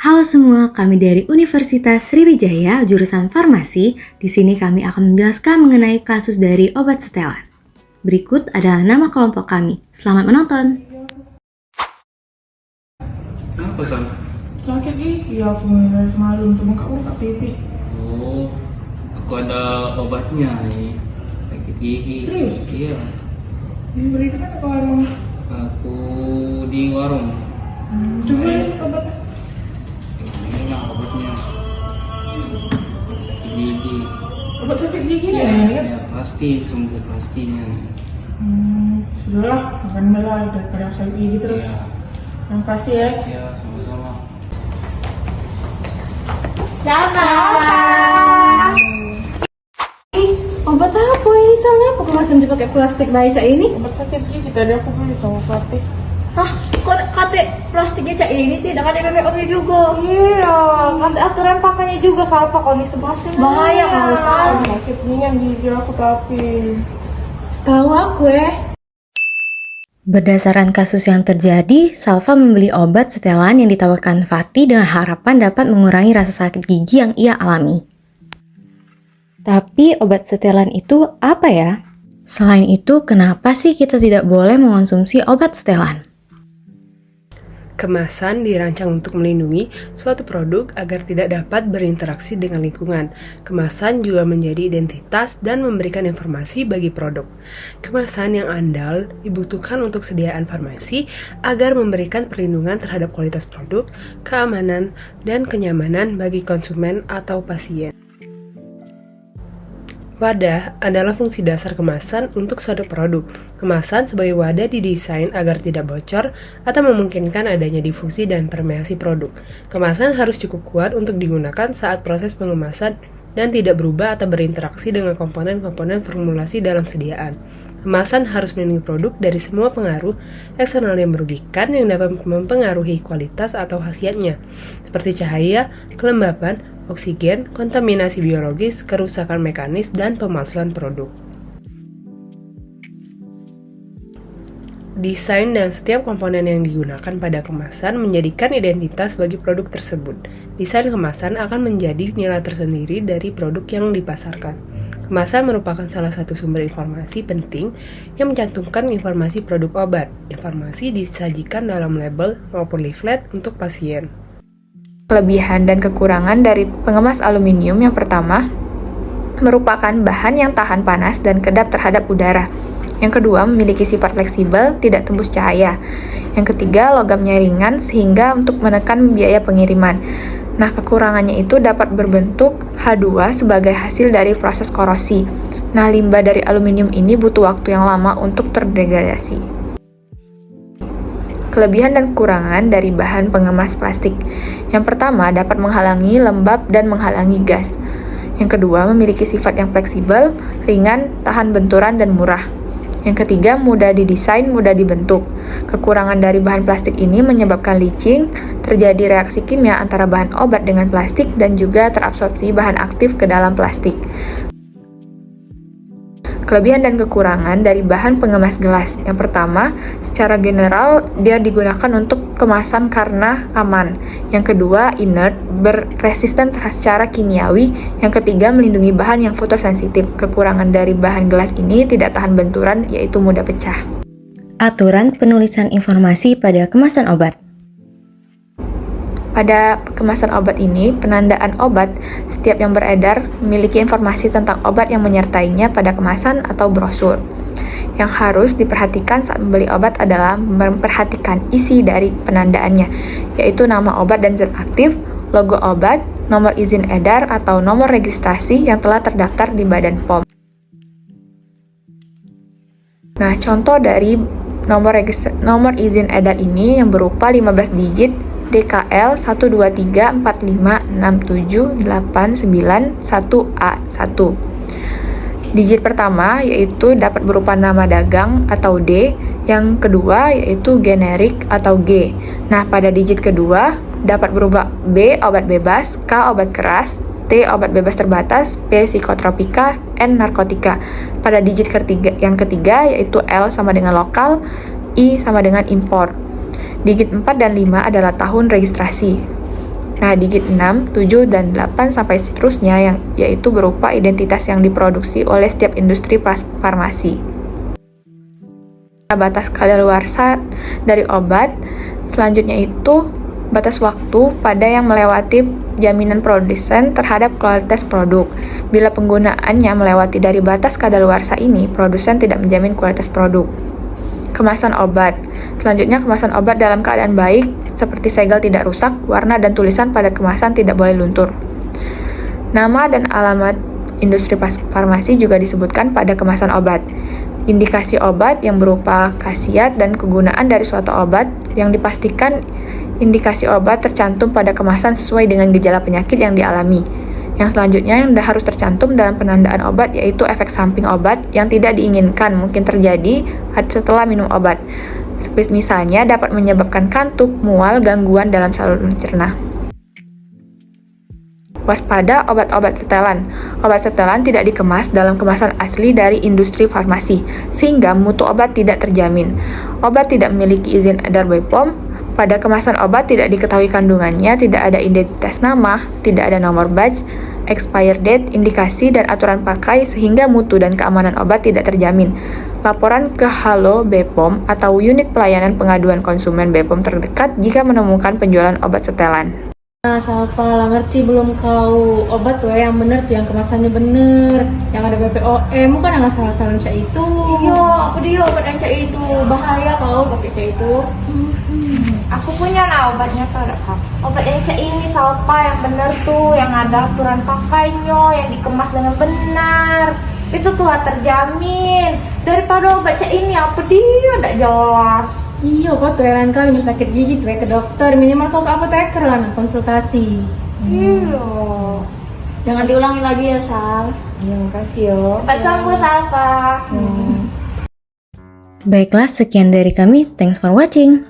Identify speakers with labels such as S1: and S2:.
S1: Halo semua, kami dari Universitas Sriwijaya, jurusan Farmasi. Di sini kami akan menjelaskan mengenai kasus dari obat setelan. Berikut adalah nama kelompok kami. Selamat menonton.
S2: Kenapa, San?
S3: Sakit iya aku dari semalam tuh bengkak pipi.
S2: Oh, aku ada obatnya nih. Sakit gigi.
S3: Serius?
S2: Iya.
S3: Beri di mana kau emang?
S2: Aku di warung.
S3: Coba lihat obatnya.
S2: Ini lah obatnya. Sakit gigi.
S3: Obat sakit gigi
S2: Ya,
S3: nih kan?
S2: ya, pasti sembuh pastinya nih.
S3: Sudahlah, makan melah daripada sakit gigi terus.
S2: Iya.
S3: Yang pasti ya.
S2: Ya, sama-sama.
S1: Obat apa ini Sal? Apa kemasan pakai plastik baik ini?
S3: Obat sakit gigi tadi aku beli sama plastik.
S4: Hah? Kok kate plastiknya cak ini sih? Dan kate BBM juga.
S1: Iya, ada aturan pakainya juga Sal, kok ini sebasin.
S4: Bahaya kalau salah.
S3: Sakit ringan gigi aku tapi.
S1: Setahu aku Berdasarkan kasus yang terjadi, Salva membeli obat setelan yang ditawarkan Fatih dengan harapan dapat mengurangi rasa sakit gigi yang ia alami. Tapi obat setelan itu apa ya? Selain itu, kenapa sih kita tidak boleh mengonsumsi obat setelan?
S5: Kemasan dirancang untuk melindungi suatu produk agar tidak dapat berinteraksi dengan lingkungan. Kemasan juga menjadi identitas dan memberikan informasi bagi produk. Kemasan yang andal dibutuhkan untuk sediaan farmasi agar memberikan perlindungan terhadap kualitas produk, keamanan, dan kenyamanan bagi konsumen atau pasien. Wadah adalah fungsi dasar kemasan untuk suatu produk. Kemasan sebagai wadah didesain agar tidak bocor atau memungkinkan adanya difusi dan permeasi produk. Kemasan harus cukup kuat untuk digunakan saat proses pengemasan dan tidak berubah atau berinteraksi dengan komponen-komponen formulasi dalam sediaan. Kemasan harus melindungi produk dari semua pengaruh eksternal yang merugikan yang dapat mempengaruhi kualitas atau khasiatnya, seperti cahaya, kelembapan, oksigen, kontaminasi biologis, kerusakan mekanis, dan pemalsuan produk. Desain dan setiap komponen yang digunakan pada kemasan menjadikan identitas bagi produk tersebut. Desain kemasan akan menjadi nilai tersendiri dari produk yang dipasarkan. Kemasan merupakan salah satu sumber informasi penting yang mencantumkan informasi produk obat. Informasi disajikan dalam label maupun leaflet untuk pasien.
S6: Kelebihan dan kekurangan dari pengemas aluminium yang pertama, merupakan bahan yang tahan panas dan kedap terhadap udara. Yang kedua, memiliki sifat fleksibel, tidak tembus cahaya. Yang ketiga, logamnya ringan sehingga untuk menekan biaya pengiriman. Nah, kekurangannya itu dapat berbentuk H2 sebagai hasil dari proses korosi. Nah, limbah dari aluminium ini butuh waktu yang lama untuk terdegradasi. Kelebihan dan kekurangan dari bahan pengemas plastik. Yang pertama, dapat menghalangi lembab dan menghalangi gas. Yang kedua, memiliki sifat yang fleksibel, ringan, tahan benturan, dan murah. Yang ketiga, mudah didesain, mudah dibentuk. Kekurangan dari bahan plastik ini menyebabkan leaching, terjadi reaksi kimia antara bahan obat dengan plastik, dan juga terabsorpsi bahan aktif ke dalam plastik. Kelebihan dan kekurangan dari bahan pengemas gelas. Yang pertama, secara general dia digunakan untuk kemasan karena aman. Yang kedua, inert, berresisten secara kimiawi. Yang ketiga, melindungi bahan yang fotosensitif. Kekurangan dari bahan gelas ini tidak tahan benturan, yaitu mudah pecah.
S1: Aturan penulisan informasi pada kemasan obat.
S6: Pada kemasan obat ini, penandaan obat setiap yang beredar memiliki informasi tentang obat yang menyertainya pada kemasan atau brosur. Yang harus diperhatikan saat membeli obat adalah memperhatikan isi dari penandaannya, yaitu nama obat dan zat aktif, logo obat, nomor izin edar atau nomor registrasi yang telah terdaftar di Badan POM. Nah, contoh dari nomor izin edar ini yang berupa 15 digit DKL 12345678911A1. Digit pertama yaitu dapat berupa nama dagang atau D, yang kedua yaitu generik atau G. Nah, pada digit kedua dapat berupa B obat bebas, K obat keras, T obat bebas terbatas, P psikotropika, N narkotika. Pada digit yang ketiga yaitu L sama dengan lokal, I sama dengan impor. Digit 4 dan 5 adalah tahun registrasi. Nah, digit 6, 7, dan 8 sampai seterusnya yaitu berupa identitas yang diproduksi oleh setiap industri farmasi. Batas kadaluarsa dari obat selanjutnya itu batas waktu pada yang melewati jaminan produsen terhadap kualitas produk. Bila penggunaannya melewati dari batas kadaluarsa ini, produsen tidak menjamin kualitas produk. Kemasan obat. Selanjutnya, kemasan obat dalam keadaan baik, seperti segel tidak rusak, warna dan tulisan pada kemasan tidak boleh luntur. Nama dan alamat industri farmasi juga disebutkan pada kemasan obat. Indikasi obat yang berupa khasiat dan kegunaan dari suatu obat yang dipastikan indikasi obat tercantum pada kemasan sesuai dengan gejala penyakit yang dialami. Yang selanjutnya yang harus tercantum dalam penandaan obat yaitu efek samping obat yang tidak diinginkan mungkin terjadi setelah minum obat. Misalnya dapat menyebabkan kantuk, mual, gangguan dalam saluran cerna. Waspada obat-obat setelan. Obat setelan tidak dikemas dalam kemasan asli dari industri farmasi, sehingga mutu obat tidak terjamin. Obat tidak memiliki izin edar BPOM. Pada kemasan obat tidak diketahui kandungannya, tidak ada identitas nama, tidak ada nomor batch, expired date, indikasi, dan aturan pakai sehingga mutu dan keamanan obat tidak terjamin. Laporan ke Halo BPOM atau unit pelayanan pengaduan konsumen BPOM terdekat jika menemukan penjualan obat setelan.
S4: Nah, Salva lah ngerti belum kau obat tuh yang bener tuh, yang kemasannya bener, yang ada BPOM, bukan yang salah-salah cak itu.
S7: Iya, aku dia obat yang cak itu bahaya kau tapi cak itu. Aku punya nah obatnya tuh ada kak. Obat yang cak ini Salva yang bener tuh, yang ada aturan pakainya, yang dikemas dengan benar. Itu tuh terjamin. Daripada obat cak ini apa dia tidak jelas.
S4: Iya, kau tuh lain kali mau sakit gigi tuh ke dokter, minimal kau ke apoteker lah konsultasi.
S7: Iya.
S4: Jangan diulangi lagi ya, Sal.
S3: Ya, makasih ya.
S7: Cepat sembuh Salva.
S1: Baiklah, sekian dari kami. Thanks for watching.